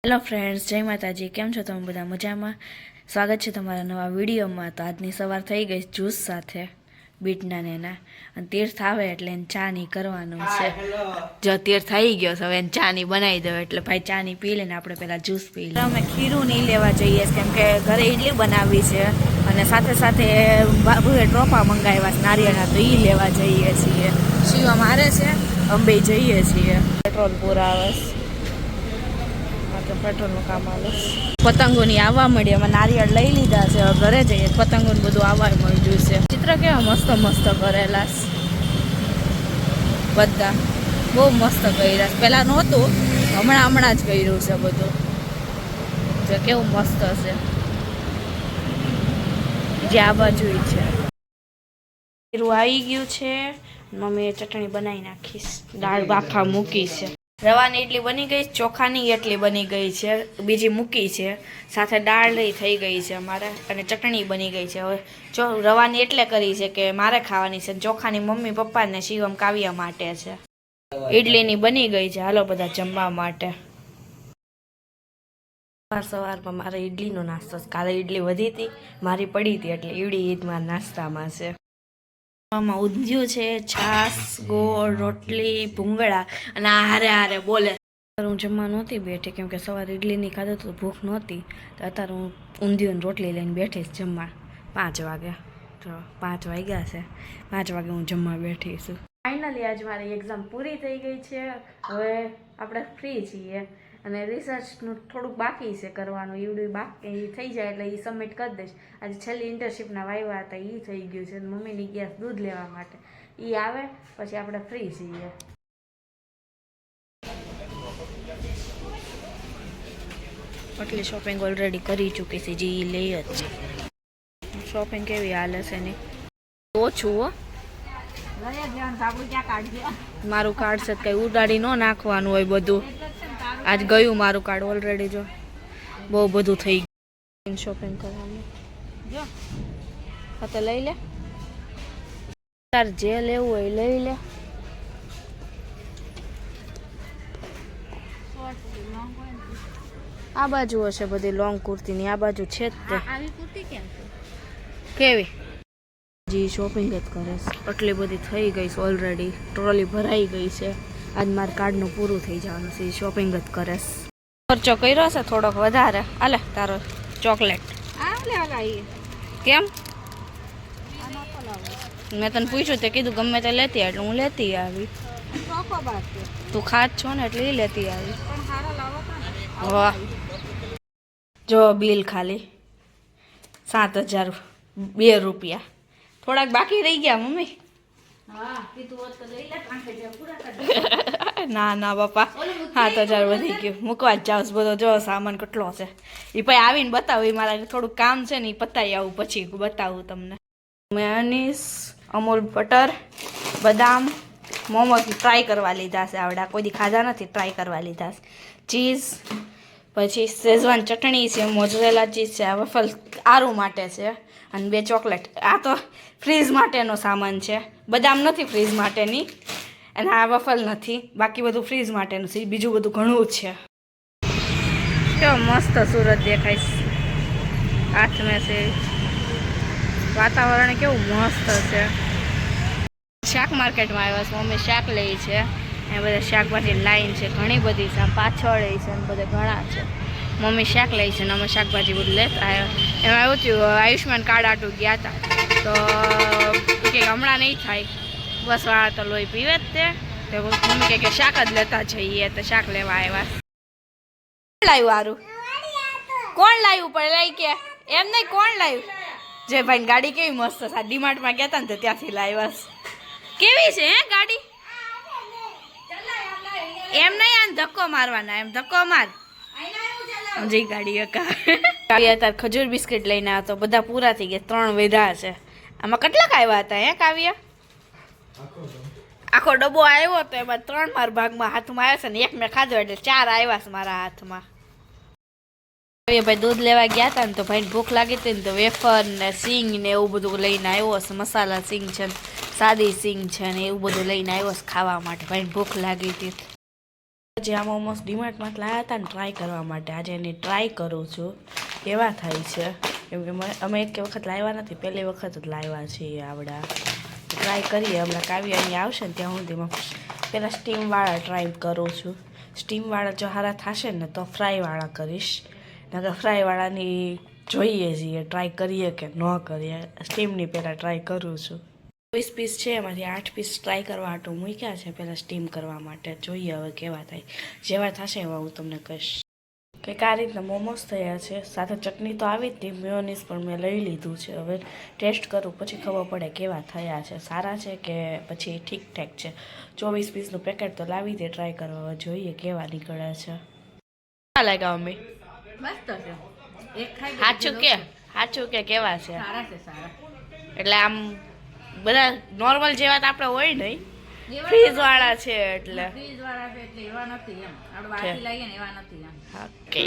Hello friends, જય માતાજી. કેમ છો તમે બધા? મજામાં? સ્વાગત છે તમારા નવા વિડીયોમાં. તો આજની સવાર થઈ ગઈ જ્યુસ સાથે બીટના ને એના, અને તીર્થ આવે એટલે એને ચા ની કરવાનું છે. જો તીર્થ આવી ગયો હવે એને ચા ની બનાવી દો એટલે ભાઈ ચા ની પી લઈને આપણે પેલા જ્યુસ પી લઈએ. અમે ખીરું નહીં લેવા જઈએ કેમ કે ઘરે ઇડલી બનાવી છે અને સાથે સાથે બાબુએ ટ્રોફા મંગાવ્યા છે નારિયેળના, તો એ લેવા જઈએ છીએ. શિવા મારે છે, અંબે જઈએ છીએ. પેટ્રોલ પૂરા આવે પેટ્રોલનું કામ આવે. પતંગોની આવવા મળી, અમે નારિયેળ લઈ લીધા છે, ઘરે જઈએ પતંગોનું બધું આવવા મળ્યું છે. ચિત્ર કેવા મસ્ત મસ્ત કરેલા બધા, બહુ મસ્ત કર્યા. પેલા નહોતું, હમણાં જ કર્યું છે બધું. જે કેવું મસ્ત છે. જે આ બાજુ છે ખીરું આવી ગયું છે. મમ્મીએ ચટણી બનાવી નાખીશ, દાળ બાફા મૂકી છે. રવાની ઇડલી બની ગઈ, ચોખાની એટલી બની ગઈ છે, બીજી મૂકી છે, સાથે દાળ થઈ ગઈ છે અમારે, અને ચટણી બની ગઈ છે. હવે રવાની એટલે કરી છે કે મારે ખાવાની છે, ચોખાની મમ્મી પપ્પાને શિવમ કાવ્યા માટે છે. ઇડલીની બની ગઈ છે, હાલો બધા જમવા માટે. સવારમાં મારે ઇડલીનો નાસ્તો છે. કાલે ઇડલી વધી હતી, મારી પડી હતી એટલે ઈડી ઈદ મારા નાસ્તામાં છે. આમાં ઊંધિયું છે, છાશ, ગોળ, રોટલી, ભૂંગળા, અને હારે હારે બોલે. હું જમવા નહોતી બેઠી કેમ કે સવારે ઇડલીની ખાધું તો ભૂખ નહોતી, તો અત્યારે હું ઊંધિયું રોટલી લઈને બેઠી જમવા. 5 વાગે, તો 5 વાગ્યા છે, 5 વાગે હું જમવા બેઠી છું. ફાઇનલી આજ મારી એક્ઝામ પૂરી થઈ ગઈ છે. હવે આપણે ફ્રી છીએ અને રિસર્ચનું થોડુંક બાકી છે કરવાનું. ઈવડું બાકી થઈ જાય એટલે એ સબમિટ કરી દઈશ. આજે છેલ્લી ઇન્ટર્નશીપના વાયવા હતા, એ થઈ ગયું છે. મમ્મીની ગેસ દૂધ લેવા માટે, એ આવે પછી આપણે ફ્રી છીએ. આટલી શોપિંગ ઓલરેડી કરી ચૂકી છે, જે લઈ જ છે. શોપિંગ કેવી હાલે છે એની? ઓછું હો, મારું કાર્ડ છે કઈ ઉડાડી ન નાખવાનું હોય બધું. આજ ગયું મારું કાર્ડ ઓલરેડી. જો બહુ બધું થઈ ગયું શોપિંગ કરવાનું. જો હા તો લઈ લે, તાર જે લેવું હોય લઈ લે. આ બાજુ હશે બધી લોંગ કુર્તીની, આ બાજુ છે જ તે. કેવી જી શોપિંગ જ કરે છે. આટલી બધી થઈ ગઈ છે ઓલરેડી, ટ્રોલી ભરાઈ ગઈ છે. આજ મારા કાર્ડનું પૂરું થઈ જવાનું છે, શોપિંગ જ કરે છે. ખર્ચો કર્યો છે થોડોક વધારે. આલે તારો ચોકલેટ. કેમ? મેં તને પૂછ્યું તે કીધું ગમે તે લેતી એટલે હું લેતી આવી. તું ખાત છો ને એટલે લેતી આવી. વાહ, જો બિલ ખાલી 7,002 રૂપિયા. થોડાક બાકી રહી ગયા મમ્મી. ના ના બાપા, 7,000 વધી ગયું. મૂકવા જ જાઉં બધો. જો સામાન કેટલો છે એ પછી આવીને બતાવું. એ મારા થોડુંક કામ છે ને, એ પતાવી આવું પછી બતાવું તમને. મેયોનીઝ, અમૂલ બટર, બદામ, મોમોસ ટ્રાય કરવા લીધા છે. આવડા કોઈ દી ખાધા નથી, ટ્રાય કરવા લીધા છે. ચીઝ, પછી શેઝવાન ચટણી છે, મોઝરેલા ચીઝ છે, વફલ આરું માટે છે, અને 2 ચોકલેટ. આ તો ફ્રીઝ માટેનો સામાન છે. બદામ નથી ફ્રીઝ માટેની, અને આ વફલ નથી. બાકી બધું ફ્રીઝ માટેનું છે. બીજું બધું ઘણું છે. કેવો મસ્ત સુરત દેખાય હાથમાં છે. વાતાવરણ કેવું મસ્ત છે. શાક માર્કેટમાં આવ્યા છે, મમ્મી શાક લઈ છે. એ બધા શાકભાજી લાઈન છે ઘણી બધી છે, પાછળ છે ને બધે ઘણા છે. મમ્મી શાક લઈ છે ને અમે શાકભાજી બધું લેતા આવ્યા. એમાં એવું થયું, આયુષ્માન કાર્ડ આટું ગયા હતા તો કે હમણાં નહીં થાય, બસ વાળા તો લોહી પીવે જ તે. તો મમ્મી કે શાક જ લેતા જઈએ, તો શાક લેવા આવ્યા. કોણ લાવ્યું હારું? કોણ લાવ્યું પણ લઈ કે એમ નહીં, કોણ લાવ્યું? જે ભાઈ ગાડી કેવી મસ્ત છે. ડીમાર્ટમાં ગયા હતા ને તો ત્યાંથી લાવ્યા. કેવી છે હે ગાડી? એમ નહીં, આને ધક્કો મારવાના, એમ ધક્કો માર. જઈ ગાડી અત્યારે ખજૂર બિસ્કિટ લઈને આવ્યા તો બધા પૂરા થઈ ગયા. 3 વધ્યા છે. આમાં કેટલાક આવ્યા હતા હે કાવ્ય? આખો ડબ્બો આવ્યો તો એમાં 3 મારા ભાગમાં હાથમાં આવ્યા છે ને 1 મેં ખાધો એટલે 4 આવ્યા છે મારા હાથમાં. ભાઈ દૂધ લેવા ગયા હતા ને તો ભાઈને ભૂખ લાગી હતી ને તો વેફર ને સિંગ ને એવું બધું લઈને આવ્યો છે. મસાલા સિંગ છે, સાદી સિંગ છે ને એવું બધું લઈને આવ્યો છે ખાવા માટે. ભાઈને ભૂખ લાગી હતી. જે આ મોમોસ ડીમાર્ટમાંથી લાવ્યા હતા ને ટ્રાય કરવા માટે આજે એની ટ્રાય કરું છું કેવા થાય છે. કેમ કે અમે એક વખત લાવ્યા નથી, પહેલી વખત જ લાવ્યા છીએ આવડા. ટ્રાય કરીએ હમણાં કાવ્ય અહીં આવશે ને ત્યાં સુધીમાં. પહેલાં સ્ટીમવાળા ટ્રાય કરું છું. સ્ટીમવાળા જો સારા થશે ને તો ફ્રાયવાળા કરીશ. નકર ફ્રાયવાળાની જોઈએ છીએ ટ્રાય કરીએ કે ન કરીએ. સ્ટીમની પહેલાં ટ્રાય કરું છું. 20 પીસ છે એમાંથી 8 પીસ ટ્રાય કરવા હાટું મૂક્યા છે પહેલાં સ્ટીમ કરવા માટે. જોઈએ હવે કેવા થાય. જેવા થશે એવા હું તમને કહીશ. કંઈક આ રીતના મોમોસ થયા છે. સાથે ચટણી તો આવી જ હતી, મેયોનીઝ પણ મેં લઈ લીધું છે. હવે ટેસ્ટ કરું પછી ખબર પડે કેવા થયા છે, સારા છે કે પછી ઠીકઠાક છે. 24 પીસનું પેકેટ તો લાવી દે ટ્રાય કરવા, જોઈએ કેવા નીકળે છે. કેવા લાગ્યા મમ્મી? મસ્ત છે. એક ખાઈ સાચું કે કેવા છે? સારા છે, સારા. એટલે આમ બધા નોર્મલ જેવા તો આપણે હોય નહીં, ફ્રીઝ વાળા છે એટલે. ફ્રીજ વાળા છે એટલે એવા નથી એમ. આપણે વાસી લઈએ ને એવા નથી એમ. ઓકે.